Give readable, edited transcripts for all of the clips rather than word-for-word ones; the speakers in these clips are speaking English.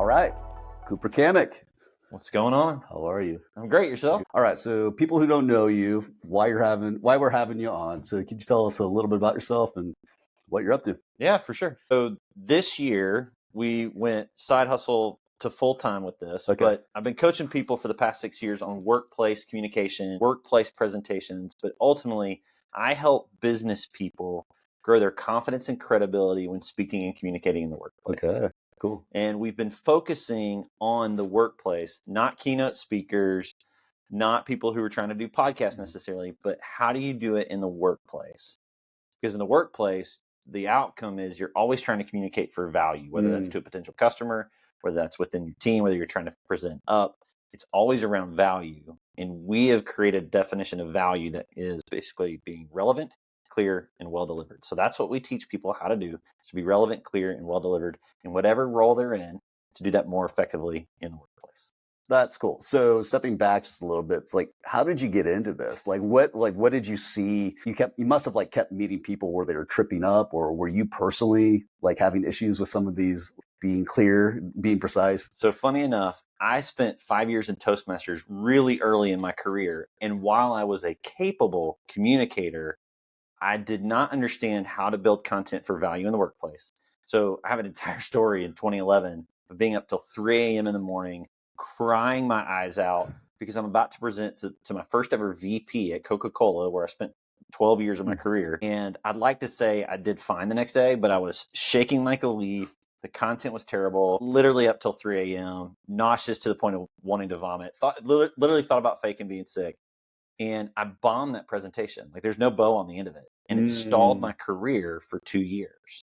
right. Cooper Camak. What's going on? How are you? I'm great. Yourself? All right. So people who don't know you, why we're having you on. So could you tell us a little bit about yourself and what you're up to? Yeah, for sure. So this year we went side hustle to full time with this, but I've been coaching people for the past 6 years on workplace communication, workplace presentations, but ultimately I help business people grow their confidence and credibility when speaking and communicating in the workplace. Okay, cool. And we've been focusing on the workplace, not keynote speakers, not people who are trying to do podcasts necessarily, but how do you do it in the workplace? Because in the workplace, the outcome is you're always trying to communicate for value, whether that's to a potential customer, whether that's within your team, whether you're trying to present up. It's always around value. And we have created a definition of value that is basically being relevant, clear, and well delivered. So that's what we teach people how to do, is to be relevant, clear, and well delivered in whatever role they're in, to do that more effectively in the workplace. That's cool. So stepping back just a little bit, it's like, how did you get into this? What did you see? You must have kept meeting people where they were tripping up, or were you personally having issues with some of these being clear, being precise? So funny enough, I spent 5 years in Toastmasters really early in my career. And while I was a capable communicator, I did not understand how to build content for value in the workplace. So I have an entire story in 2011 of being up till 3 a.m. in the morning, crying my eyes out because I'm about to present to my first ever VP at Coca-Cola, where I spent 12 years of my career. And I'd like to say I did fine the next day, but I was shaking like a leaf. The content was terrible, literally up till 3 a.m., nauseous to the point of wanting to vomit. Literally thought about faking being sick. And I bombed that presentation. There's no bow on the end of it. And it stalled my career for 2 years.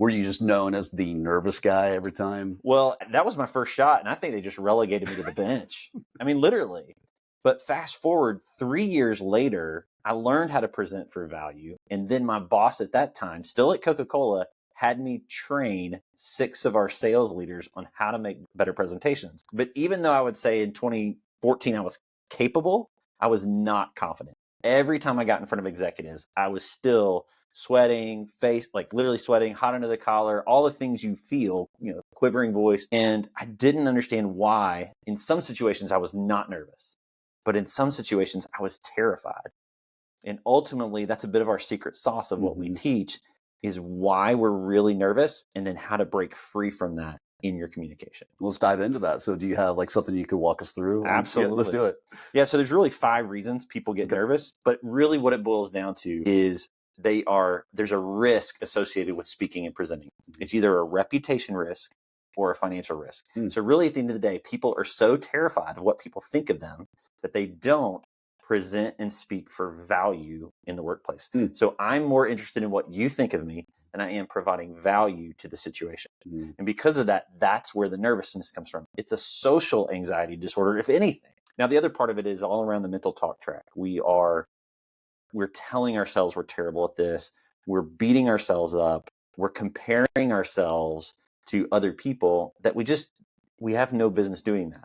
Were you just known as the nervous guy every time? Well, that was my first shot, and I think they just relegated me to the bench. I mean, literally. But fast forward 3 years later, I learned how to present for value. And then my boss at that time, still at Coca-Cola, had me train 6 of our sales leaders on how to make better presentations. But even though I would say in 2014 I was capable, I was not confident. Every time I got in front of executives, I was still sweating, literally sweating, hot under the collar, all the things you feel, quivering voice. And I didn't understand why. In some situations, I was not nervous, but in some situations, I was terrified. And ultimately, that's a bit of our secret sauce of what we teach, is why we're really nervous and then how to break free from that in your communication. Let's dive into that. So do you have something you could walk us through? Absolutely. Yeah, let's do it. Yeah. So there's really 5 reasons people get nervous, but really what it boils down to is there's a risk associated with speaking and presenting. It's either a reputation risk or a financial risk. So really at the end of the day, people are so terrified of what people think of them that they don't present and speak for value in the workplace. So I'm more interested in what you think of me than I am providing value to the situation. And because of that, that's where the nervousness comes from. It's a social anxiety disorder, if anything. Now, the other part of it is all around the mental talk track. We're telling ourselves we're terrible at this. We're beating ourselves up. We're comparing ourselves to other people that we have no business doing that.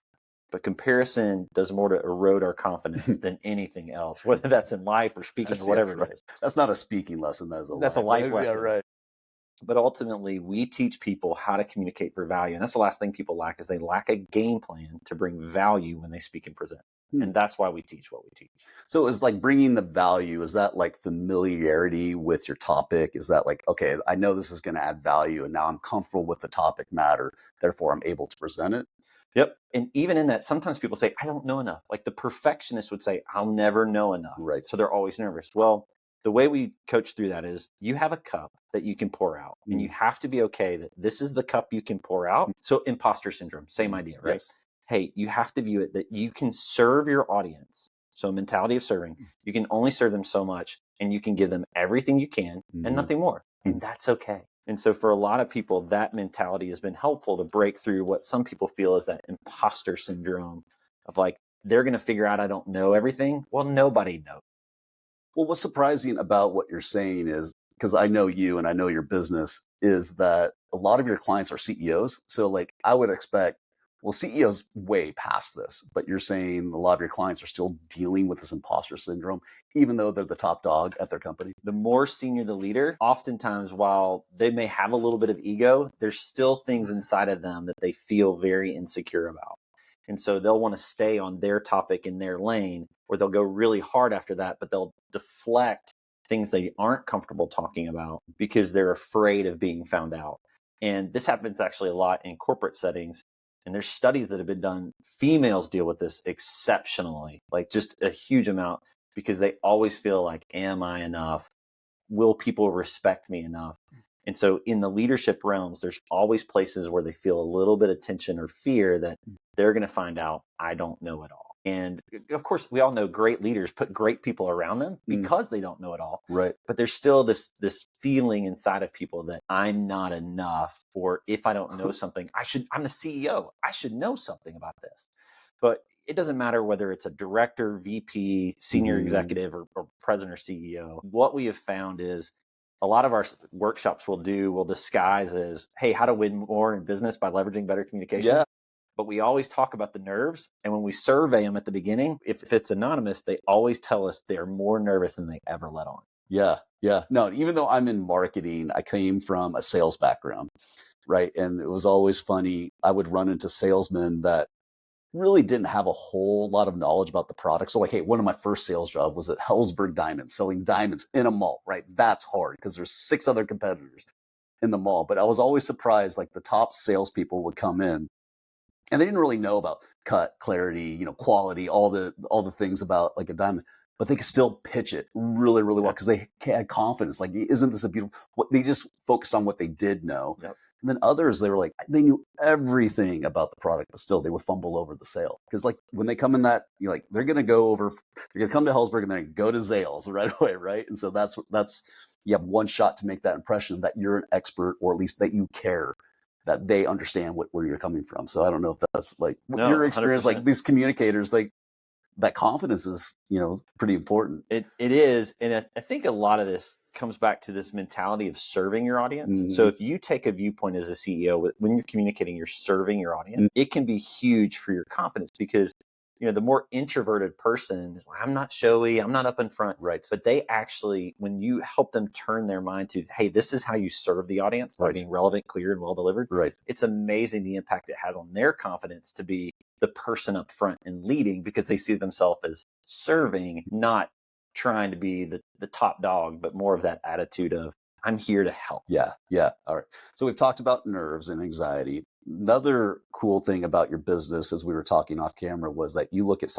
But comparison does more to erode our confidence than anything else, whether that's in life or speaking or whatever it is. That's not a speaking lesson. That's a life lesson. Yeah, right. But ultimately, we teach people how to communicate for value. And that's the last thing people lack, is they lack a game plan to bring value when they speak and present. And that's why we teach what we teach. So is bringing the value, is that familiarity with your topic? Is that okay, I know this is going to add value and now I'm comfortable with the topic matter, therefore I'm able to present it? Yep. And even in that, sometimes people say, I don't know enough. The perfectionist would say, I'll never know enough. Right. So they're always nervous. Well, the way we coach through that is you have a cup that you can pour out and you have to be okay that this is the cup you can pour out. So imposter syndrome, same idea, right? Yes. Hey, you have to view it that you can serve your audience. So mentality of serving, you can only serve them so much and you can give them everything you can and nothing more. And that's okay. And so for a lot of people, that mentality has been helpful to break through what some people feel is that imposter syndrome of they're going to figure out I don't know everything. Well, nobody knows. Well, what's surprising about what you're saying is, because I know you and I know your business, is that a lot of your clients are CEOs. So I would expect Well, CEOs way past this, but you're saying a lot of your clients are still dealing with this imposter syndrome, even though they're the top dog at their company. The more senior the leader, oftentimes while they may have a little bit of ego, there's still things inside of them that they feel very insecure about. And so they'll want to stay on their topic in their lane, or they'll go really hard after that, but they'll deflect things they aren't comfortable talking about because they're afraid of being found out. And this happens actually a lot in corporate settings. And there's studies that have been done. Females deal with this exceptionally, like just a huge amount, because they always feel like, am I enough? Will people respect me enough? And so in the leadership realms, there's always places where they feel a little bit of tension or fear that they're going to find out I don't know it all. And of course, we all know great leaders put great people around them because they don't know it all. Right. But there's still this feeling inside of people that I'm not enough, or if I don't know something, I'm the CEO. I should know something about this. But it doesn't matter whether it's a director, VP, senior executive, or president or CEO. What we have found is a lot of our workshops will disguise as, hey, how to win more in business by leveraging better communication. Yeah. But we always talk about the nerves. And when we survey them at the beginning, if it's anonymous, they always tell us they're more nervous than they ever let on. Yeah. Yeah. No, even though I'm in marketing, I came from a sales background, right? And it was always funny. I would run into salesmen that really didn't have a whole lot of knowledge about the product. So like, hey, one of my first sales job was at Hellsberg Diamonds, selling diamonds in a mall, right? That's hard because there's 6 other competitors in the mall. But I was always surprised, like the top salespeople would come in and they didn't really know about cut, clarity, quality, all the things about like a diamond, but they could still pitch it really, really well because they had confidence. Like, isn't this a beautiful? What they just focused on what they did know. Yep. And then others, they were like, they knew everything about the product, but still they would fumble over the sale. Because like when they come in that, they're going to come to Hellsberg and they're going to go to Zales right away, right? And so that's you have one shot to make that impression that you're an expert, or at least that you care, that they understand where you're coming from. So I don't know if that's like your experience, 100%. Like these communicators, like that confidence is, pretty important. It is. And I think a lot of this comes back to this mentality of serving your audience. Mm-hmm. So if you take a viewpoint as a CEO, when you're communicating, you're serving your audience, mm-hmm. It can be huge for your confidence because, the more introverted person is like, I'm not showy, I'm not up in front. Right. But they actually, when you help them turn their mind to, hey, this is how you serve the audience by being relevant, clear, and well delivered. Right. It's amazing the impact it has on their confidence to be the person up front and leading, because they see themselves as serving, not trying to be the top dog, but more of that attitude of, I'm here to help. Yeah. Yeah. All right. So we've talked about nerves and anxiety. Another cool thing about your business, as we were talking off camera, was that you look at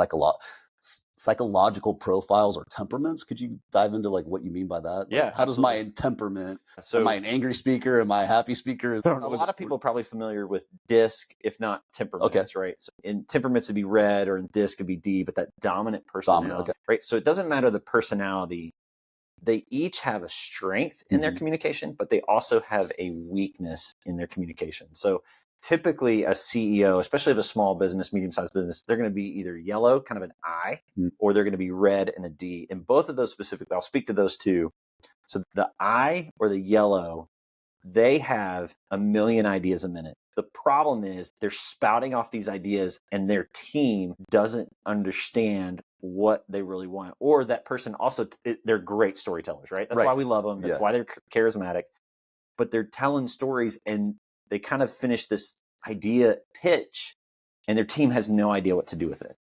psychological profiles or temperaments. Could you dive into like what you mean by that? Yeah. Like, how does my temperament? So, am I an angry speaker? Am I a happy speaker? A lot of people are probably familiar with DISC, if not temperaments, okay. Right? So in temperaments would be red, or in DISC could be D, but that dominant personality, okay. Right? So it doesn't matter the personality. They each have a strength in their communication, but they also have a weakness in their communication. So typically a CEO, especially of a small business, medium-sized business, they're going to be either yellow, kind of an I, or they're going to be red and a D. And both of those specifically, I'll speak to those two. So the I or the yellow, they have a million ideas a minute. The problem is they're spouting off these ideas and their team doesn't understand what they really want. Or that person also, they're great storytellers, right? That's why we love them. That's why they're charismatic. But they're telling stories and they kind of finish this idea pitch and their team has no idea what to do with it.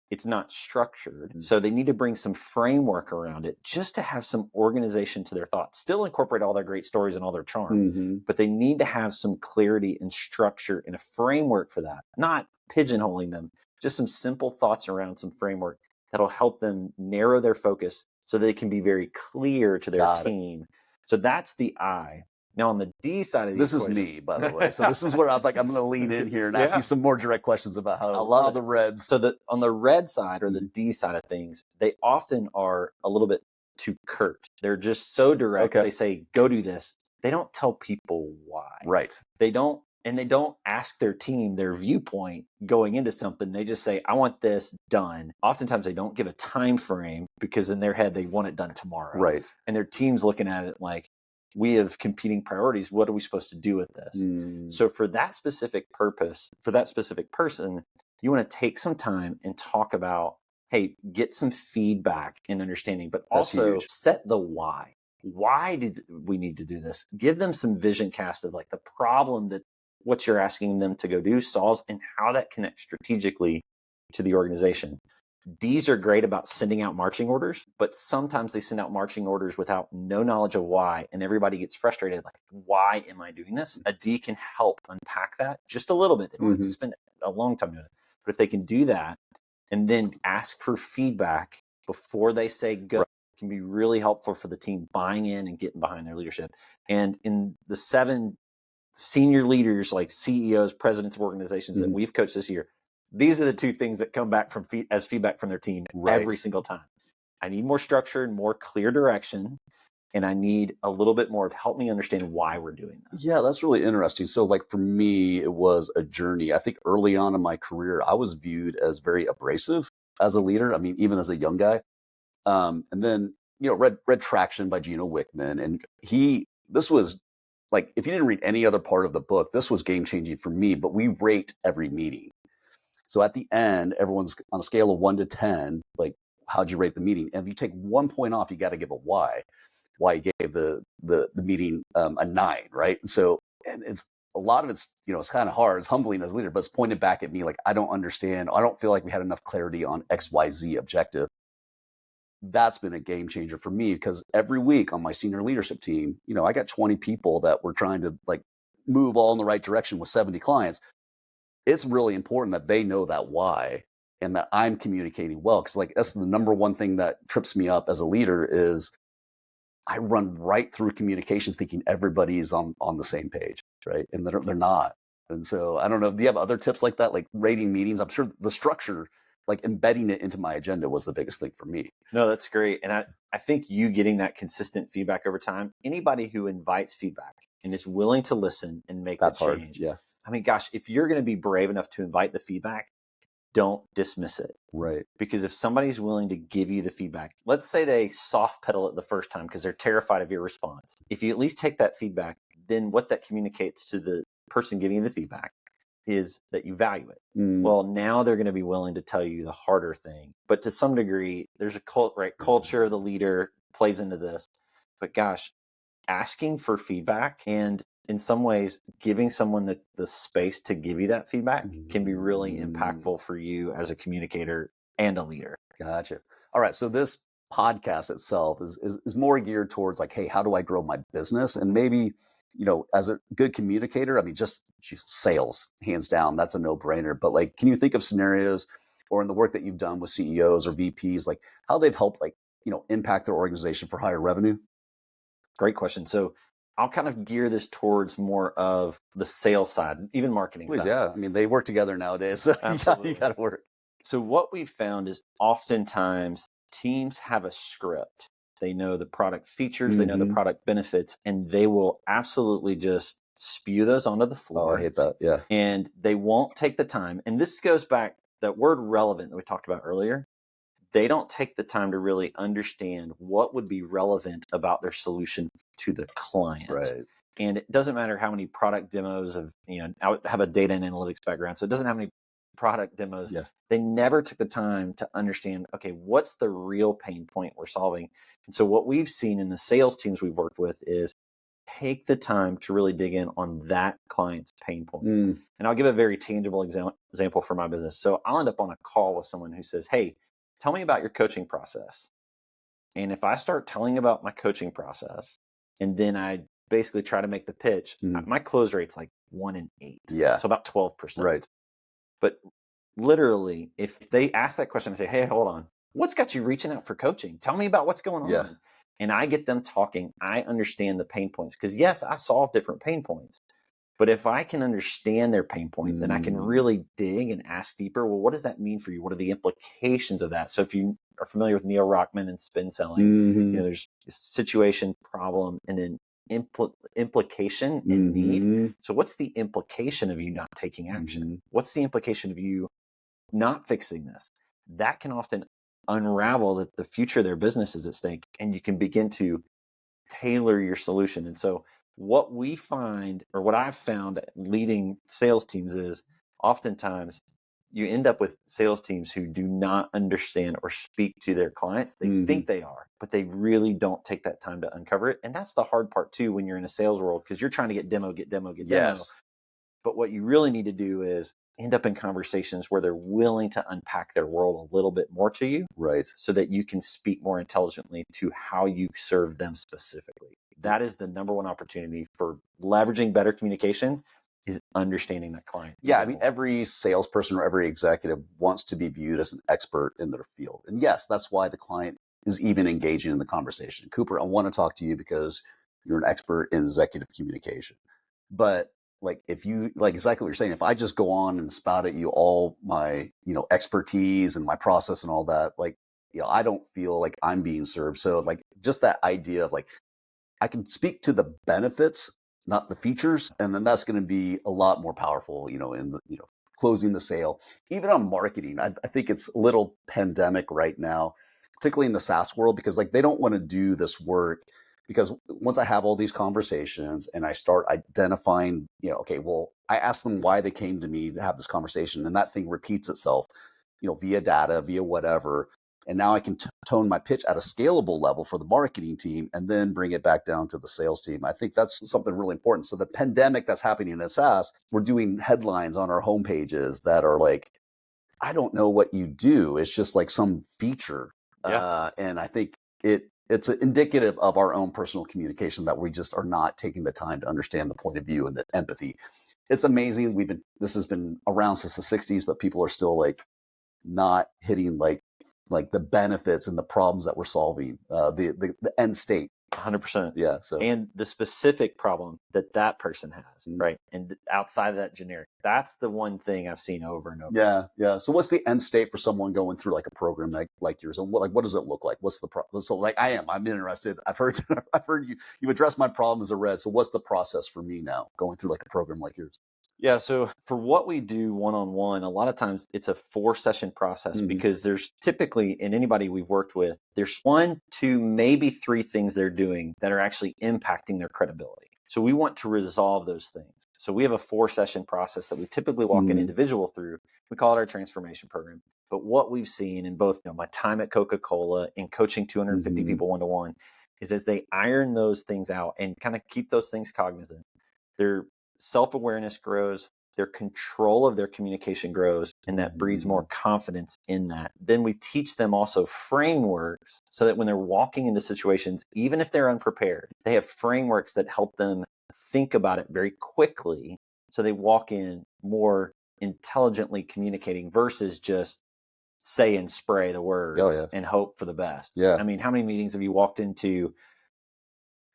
It's not structured. So they need to bring some framework around it just to have some organization to their thoughts. Still incorporate all their great stories and all their charm, but they need to have some clarity and structure and a framework for that, not pigeonholing them, just some simple thoughts around some framework that'll help them narrow their focus so they can be very clear to their team. So that's the I. Now on the D side of the equation, is me, by the way. So this is where I'm going to lean in here and ask you some more direct questions about how the reds. So on the red side or the D side of things, they often are a little bit too curt. They're just so direct. Okay. They say, go do this. They don't tell people why. Right. They don't ask their team their viewpoint going into something. They just say, I want this done. Oftentimes they don't give a time frame because in their head, they want it done tomorrow. Right. And their team's looking at it like, we have competing priorities. What are we supposed to do with this? So for that specific purpose, for that specific person, you want to take some time and talk about, hey, get some feedback and understanding, but That's also huge. set the why. Why did we need to do this? Give them some vision cast of like the problem that what you're asking them to go do solves and how that connects strategically to the organization. D's are great about sending out marching orders, but sometimes they send out marching orders without no knowledge of why, and everybody gets frustrated. Like, why am I doing this? A D can help unpack that just a little bit. They don't have to spend a long time doing it, but if they can do that and then ask for feedback before they say go, can be really helpful for the team buying in and getting behind their leadership. And in the 7 senior leaders, like CEOs, presidents of organizations that we've coached this year, these are the 2 things that come back from as feedback from their team every single time. I need more structure and more clear direction, and I need a little bit more of help me understand why we're doing this. Yeah, that's really interesting. So like for me, it was a journey. I think early on in my career, I was viewed as very abrasive as a leader. I mean, even as a young guy. And then, read Traction by Gino Wickman. And this was like, if you didn't read any other part of the book, this was game changing for me, but we rate every meeting. So at the end, everyone's on a scale of 1 to 10, like, how'd you rate the meeting? And if you take 1 point off, you got to give a why you gave the meeting a 9, right? So, and it's a lot of it's kind of hard, it's humbling as a leader, but it's pointed back at me like, I don't understand. I don't feel like we had enough clarity on XYZ objective. That's been a game changer for me because every week on my senior leadership team, I got 20 people that were trying to like move all in the right direction with 70 clients. It's really important that they know that why and that I'm communicating well. Cause like, that's the number one thing that trips me up as a leader is I run right through communication thinking everybody's on the same page, right? And they're not. And so I don't know, do you have other tips like that, like rating meetings? I'm sure the structure, like embedding it into my agenda was the biggest thing for me. No, that's great. And I think you getting that consistent feedback over time, anybody who invites feedback and is willing to listen and make That's the change. hard. Yeah. I mean, gosh, if you're going to be brave enough to invite the feedback, don't dismiss it. Right. Because if somebody's willing to give you the feedback, let's say they soft pedal it the first time because they're terrified of your response. If you at least take that feedback, then what that communicates to the person giving you the feedback is that you value it. Well, now they're going to be willing to tell you the harder thing. But to some degree, there's a culture of the leader plays into this. But gosh, asking for feedback and in some ways giving someone the space to give you that feedback can be really impactful for you as a communicator and a leader. Gotcha. All right. So this podcast itself is more geared towards like, hey, how do I grow my business? And maybe, as a good communicator, I mean, just sales, hands down, that's a no-brainer. But like, can you think of scenarios or in the work that you've done with CEOs or VPs, like how they've helped like, impact their organization for higher revenue? Great question. So I'll kind of gear this towards more of the sales side, even marketing side. Yeah. I mean, they work together nowadays. So you got to work. So what we've found is oftentimes teams have a script. They know the product features, they know the product benefits, and they will absolutely just spew those onto the floor. Oh, I hate that. Yeah. And they won't take the time. And this goes back, that word relevant that we talked about earlier. They don't take the time to really understand what would be relevant about their solution to the client. Right. And it doesn't matter how many product demos of, I have a data and analytics background, so it doesn't have any product demos. Yeah. They never took the time to understand, okay, what's the real pain point we're solving? And so what we've seen in the sales teams we've worked with is take the time to really dig in on that client's pain point. And I'll give a very tangible example for my business. So I'll end up on a call with someone who says, hey, tell me about your coaching process. And if I start telling about my coaching process and then I basically try to make the pitch, my close rate's like 1 in 8. Yeah. So about 12%. Right. But literally, if they ask that question and say, hey, hold on, what's got you reaching out for coaching? Tell me about what's going on. Yeah. And I get them talking, I understand the pain points. Because yes, I solve different pain points. But if I can understand their pain point, then I can really dig and ask deeper. Well, what does that mean for you? What are the implications of that? So if you are familiar with Neil Rockman and spin selling, there's situation, problem, and then implication and need. So what's the implication of you not taking action? What's the implication of you not fixing this? That can often unravel that the future of their business is at stake, and you can begin to tailor your solution. And so what we find, or what I've found leading sales teams, is oftentimes you end up with sales teams who do not understand or speak to their clients. They think they are, but they really don't take that time to uncover it. And that's the hard part too when you're in a sales world, because you're trying to get demo. Yes. But what you really need to do is end up in conversations where they're willing to unpack their world a little bit more to you, Right. so that you can speak more intelligently to how you serve them specifically. That is the number one opportunity for leveraging better communication, is understanding that client. Yeah, I mean, every salesperson or every executive wants to be viewed as an expert in their field. And yes, that's why the client is even engaging in the conversation. Cooper, I want to talk to you because you're an expert in executive communication. But like, if you, like exactly what you're saying, if I just go on and spout at you all my, expertise and my process and all that, like, I don't feel like I'm being served. So like just that idea of like, I can speak to the benefits, not the features, and then that's going to be a lot more powerful, in the, closing the sale. Even on marketing, I think it's a little pandemic right now, particularly in the SaaS world, because like they don't want to do this work, because once I have all these conversations and I start identifying, okay, well, I ask them why they came to me to have this conversation, and that thing repeats itself, via data, via whatever. And now I can tone my pitch at a scalable level for the marketing team and then bring it back down to the sales team. I think that's something really important. So the pandemic that's happening in SaaS, we're doing headlines on our homepages that are like, I don't know what you do. It's just like some feature. Yeah. And I think it's indicative of our own personal communication that we just are not taking the time to understand the point of view and the empathy. It's amazing. This has been around since the 60s, but people are still like not hitting like the benefits and the problems that we're solving, the end state. 100%. Yeah. So, and the specific problem that person has, right? And outside of that generic, that's the one thing I've seen over and over. Yeah. Yeah. So what's the end state for someone going through like a program like yours? And what does it look like? What's the problem? So like I'm interested. I've heard you addressed my problem as a red. So what's the process for me now going through like a program like yours? Yeah, so for what we do one-on-one, a lot of times it's a 4-session process, because there's typically, in anybody we've worked with, there's 1, 2, maybe 3 things they're doing that are actually impacting their credibility. So we want to resolve those things. So we have a 4-session process that we typically walk an individual through. We call it our transformation program. But what we've seen in both my time at Coca-Cola and coaching 250 people one-to-one is, as they iron those things out and kind of keep those things cognizant, their self-awareness grows, their control of their communication grows, and that breeds more confidence in that. Then we teach them also frameworks, so that when they're walking into situations, even if they're unprepared, they have frameworks that help them think about it very quickly, so they walk in more intelligently communicating versus just say and spray the words and hope for the best. Yeah. I mean, how many meetings have you walked into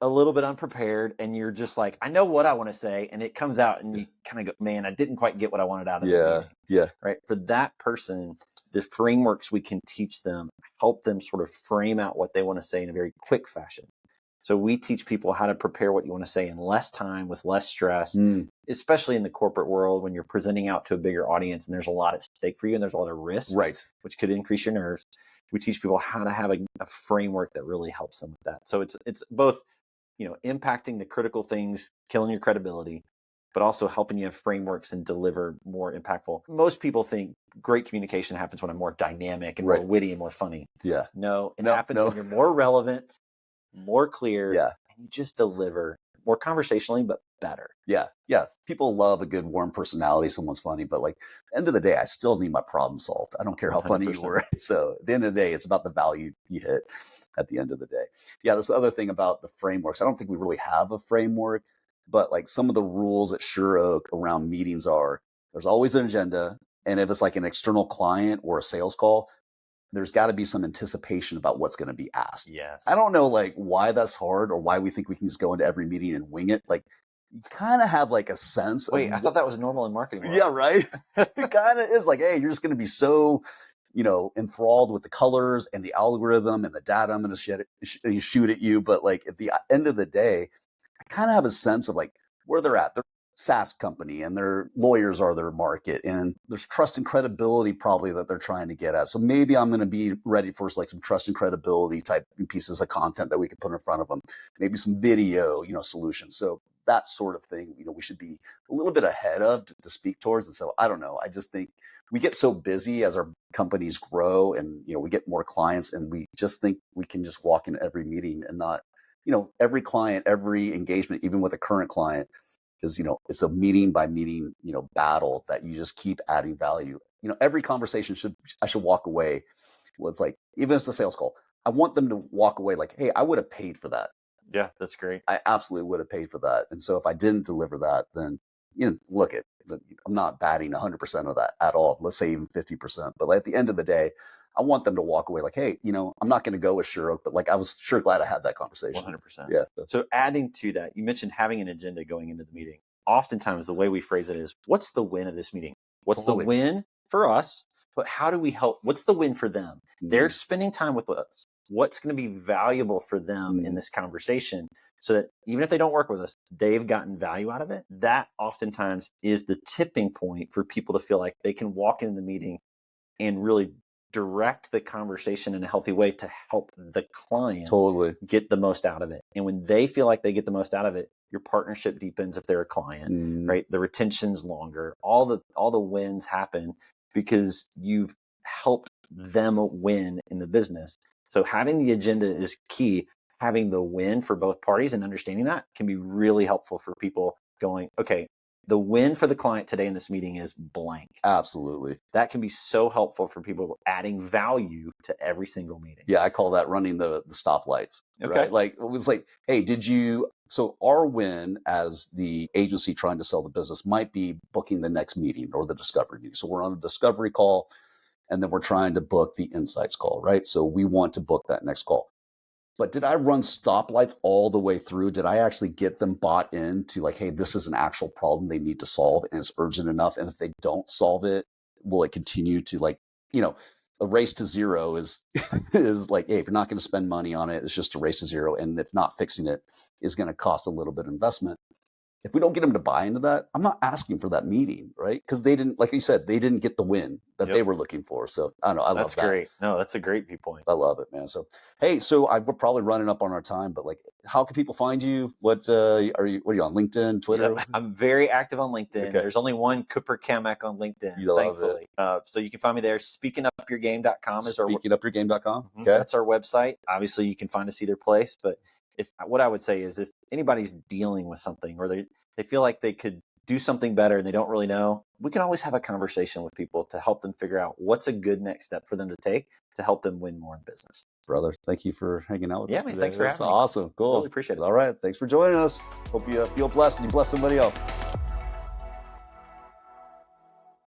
a little bit unprepared and you're just like, I know what I want to say, and it comes out and you kind of go, man, I didn't quite get what I wanted out of the meeting. Yeah. Right. For that person, the frameworks we can teach them help them sort of frame out what they want to say in a very quick fashion. So we teach people how to prepare what you want to say in less time, with less stress, especially in the corporate world when you're presenting out to a bigger audience and there's a lot at stake for you and there's a lot of risk, which could increase your nerves. We teach people how to have a framework that really helps them with that. So it's both, impacting the critical things, killing your credibility, but also helping you have frameworks and deliver more impactful. Most people think great communication happens when I'm more dynamic and more witty and more funny. Yeah. No, it happens when you're more relevant, more clear, and you just deliver more conversationally, but better. Yeah. Yeah. People love a good, warm personality. Someone's funny, but like, end of the day, I still need my problem solved. I don't care how funny you were. So at the end of the day, it's about the value you hit at the end of the day. Yeah. This other thing about the frameworks, I don't think we really have a framework, but like some of the rules at Sure Oak around meetings are, there's always an agenda. And if it's like an external client or a sales call, there's got to be some anticipation about what's going to be asked. Yes. I don't know like why that's hard or why we think we can just go into every meeting and wing it. Like, you kind of have like a sense. Wait, I thought that was normal in marketing world. Yeah, right. It kind of is like, hey, you're just going to be so, enthralled with the colors and the algorithm and the data I'm going to shoot at you. But like at the end of the day, I kind of have a sense of like where they're at. SaaS company and their lawyers are their market, and there's trust and credibility probably that they're trying to get at. So maybe I'm going to be ready for like some trust and credibility type pieces of content that we can put in front of them, maybe some video, solutions. So that sort of thing, we should be a little bit ahead of to speak towards. And so I don't know. I just think we get so busy as our companies grow and, we get more clients, and we just think we can just walk in every meeting and not, every client, every engagement, even with a current client, is, it's a meeting by meeting, battle that you just keep adding value. Every conversation I should walk away. Well, it's like, even if it's a sales call, I want them to walk away like, hey, I would have paid for that. Yeah, that's great. I absolutely would have paid for that. And so if I didn't deliver that, then, look at, I'm not batting 100% of that at all. Let's say even 50%. But at the end of the day, I want them to walk away like, hey, I'm not going to go with Sure Oak, but like, I was sure glad I had that conversation. 100%. Yeah. So adding to that, you mentioned having an agenda going into the meeting. Oftentimes the way we phrase it is, what's the win of this meeting? What's the win for us? But how do we help? What's the win for them? They're spending time with us. What's going to be valuable for them in this conversation, so that even if they don't work with us, they've gotten value out of it? That oftentimes is the tipping point for people to feel like they can walk into the meeting and really direct the conversation in a healthy way to help the client get the most out of it. And when they feel like they get the most out of it, your partnership deepens if they're a client, right? The retention's longer. All the wins happen because you've helped them win in the business. So having the agenda is key. Having the win for both parties and understanding that can be really helpful for people going, okay, the win for the client today in this meeting is blank. Absolutely. That can be so helpful for people adding value to every single meeting. Yeah, I call that running the stoplights. Okay. Right? Like, it was like, hey, so our win as the agency trying to sell the business might be booking the next meeting or the discovery meeting. So we're on a discovery call, and then we're trying to book the insights call, right? So we want to book that next call. But did I run stoplights all the way through? Did I actually get them bought into like, hey, this is an actual problem they need to solve and it's urgent enough? And if they don't solve it, will it continue to like, a race to zero is is like, hey, if you're not going to spend money on it, it's just a race to zero. And if not fixing it is going to cost a little bit of investment. If we don't get them to buy into that, I'm not asking for that meeting, right? Because they didn't, like you said, they didn't get the win that they were looking for. So I don't know. I love that. That's great. No, that's a great viewpoint. I love it, man. So, hey, we're probably running up on our time, but like, how can people find you? What are you on LinkedIn, Twitter? Yeah, I'm very active on LinkedIn. Okay. There's only one Cooper Camak on LinkedIn, thankfully. So you can find me there. Speakingupyourgame.com is our speakingupyourgame.com. Okay. That's our website. Obviously, you can find us either place, but what I would say is if anybody's dealing with something or they feel like they could do something better and they don't really know, we can always have a conversation with people to help them figure out what's a good next step for them to take to help them win more in business. Brother, thank you for hanging out with us today. Thanks for having me. Awesome. Cool. Really appreciate it. All right. Thanks for joining us. Hope you feel blessed and you bless somebody else.